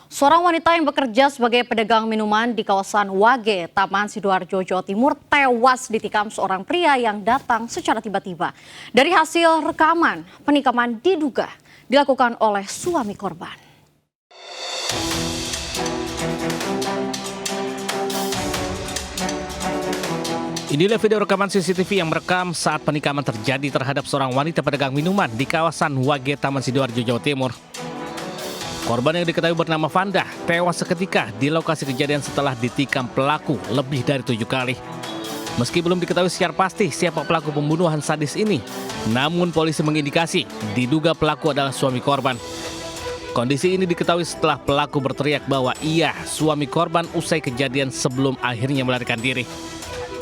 Seorang wanita yang bekerja sebagai pedagang minuman di kawasan Wage, Taman Sidoarjo, Jawa Timur tewas ditikam seorang pria yang datang secara tiba-tiba. Dari hasil rekaman, penikaman diduga dilakukan oleh suami korban. Inilah video rekaman CCTV yang merekam saat penikaman terjadi terhadap seorang wanita pedagang minuman di kawasan Wage, Taman Sidoarjo, Jawa Timur. Korban yang diketahui bernama Vanda tewas seketika di lokasi kejadian setelah ditikam pelaku lebih dari 7 kali. Meski belum diketahui secara pasti siapa pelaku pembunuhan sadis ini, namun polisi mengindikasi diduga pelaku adalah suami korban. Kondisi ini diketahui setelah pelaku berteriak bahwa ia suami korban usai kejadian sebelum akhirnya melarikan diri.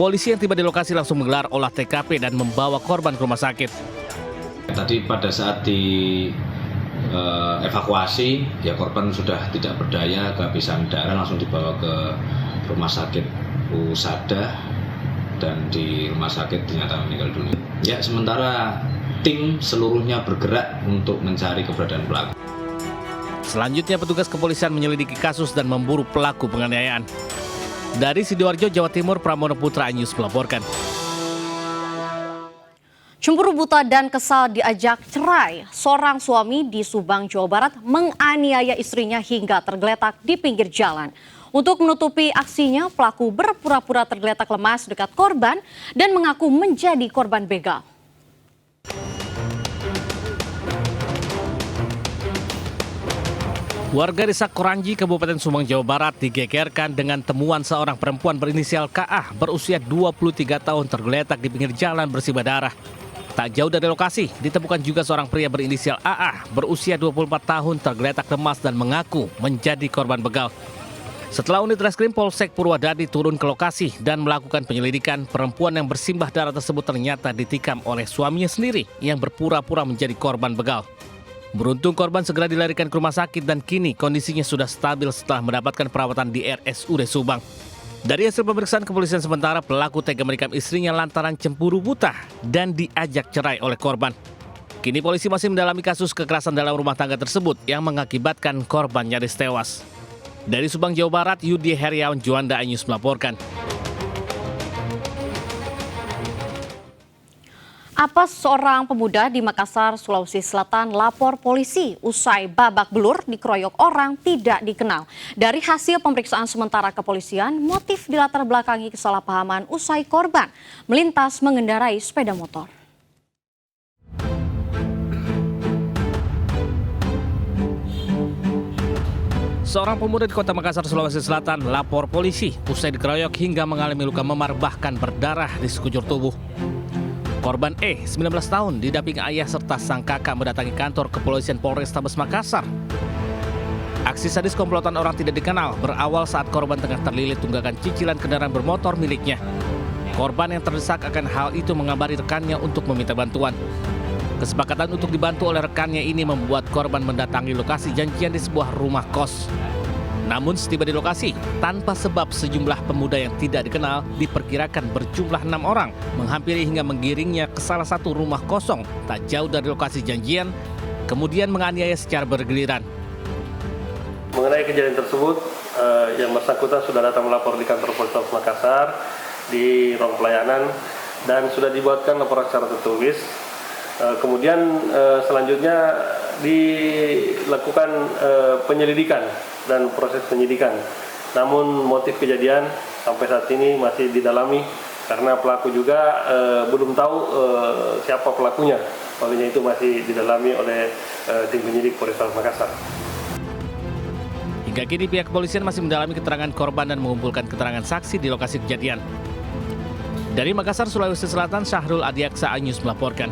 Polisi yang tiba di lokasi langsung menggelar olah TKP dan membawa korban ke rumah sakit. Tadi pada saat evakuasi, ya korban sudah tidak berdaya, kehabisan darah, langsung dibawa ke rumah sakit Usada dan di rumah sakit dinyatakan meninggal dunia. Ya, sementara tim seluruhnya bergerak untuk mencari keberadaan pelaku. Selanjutnya petugas kepolisian menyelidiki kasus dan memburu pelaku penganiayaan. Dari Sidoarjo, Jawa Timur, Pramono Putra News melaporkan. Cemburu buta dan kesal diajak cerai. Seorang suami di Subang, Jawa Barat menganiaya istrinya hingga tergeletak di pinggir jalan. Untuk menutupi aksinya, pelaku berpura-pura tergeletak lemas dekat korban dan mengaku menjadi korban begal. Warga desa Koranji, Kabupaten Subang, Jawa Barat digegerkan dengan temuan seorang perempuan berinisial KA berusia 23 tahun tergeletak di pinggir jalan bersimbah darah. Tak jauh dari lokasi, ditemukan juga seorang pria berinisial AA berusia 24 tahun tergeletak lemas dan mengaku menjadi korban begal. Setelah unit reskrim Polsek Purwadadi turun ke lokasi dan melakukan penyelidikan, perempuan yang bersimbah darah tersebut ternyata ditikam oleh suaminya sendiri yang berpura-pura menjadi korban begal. Beruntung korban segera dilarikan ke rumah sakit dan kini kondisinya sudah stabil setelah mendapatkan perawatan di RSUD Subang. Dari hasil pemeriksaan kepolisian sementara, pelaku tega menikam istrinya lantaran cemburu buta dan diajak cerai oleh korban. Kini polisi masih mendalami kasus kekerasan dalam rumah tangga tersebut yang mengakibatkan korban nyaris tewas. Dari Subang, Jawa Barat, Yudi Heriawan Juanda News melaporkan. Apes seorang pemuda di Makassar, Sulawesi Selatan lapor polisi usai babak belur dikeroyok orang tidak dikenal. Dari hasil pemeriksaan sementara kepolisian, motif dilatar belakangi kesalahpahaman usai korban melintas mengendarai sepeda motor. Seorang pemuda di kota Makassar, Sulawesi Selatan lapor polisi usai dikeroyok hingga mengalami luka memar bahkan berdarah di sekujur tubuh. Korban E, 19 tahun, didampingi ayah serta sang kakak mendatangi kantor kepolisian Polrestabes Makassar. Aksi sadis komplotan orang tidak dikenal berawal saat korban tengah terlilit tunggakan cicilan kendaraan bermotor miliknya. Korban yang terdesak akan hal itu mengabari rekannya untuk meminta bantuan. Kesepakatan untuk dibantu oleh rekannya ini membuat korban mendatangi lokasi janjian di sebuah rumah kos. Namun setiba di lokasi, tanpa sebab sejumlah pemuda yang tidak dikenal diperkirakan berjumlah 6 orang menghampiri hingga menggiringnya ke salah satu rumah kosong tak jauh dari lokasi janjian, kemudian menganiaya secara bergiliran. Mengenai kejadian tersebut, yang bersangkutan sudah datang melapor di kantor Polrestabes Makassar di ruang pelayanan dan sudah dibuatkan laporan secara tertulis. Kemudian selanjutnya dilakukan penyelidikan dan proses penyidikan. Namun motif kejadian sampai saat ini masih didalami karena pelaku juga belum tahu siapa pelakunya. Olehnya itu masih didalami oleh tim penyidik Polrestabes Makassar. Hingga kini pihak kepolisian masih mendalami keterangan korban dan mengumpulkan keterangan saksi di lokasi kejadian. Dari Makassar, Sulawesi Selatan, Syahrul Adiaksa News melaporkan.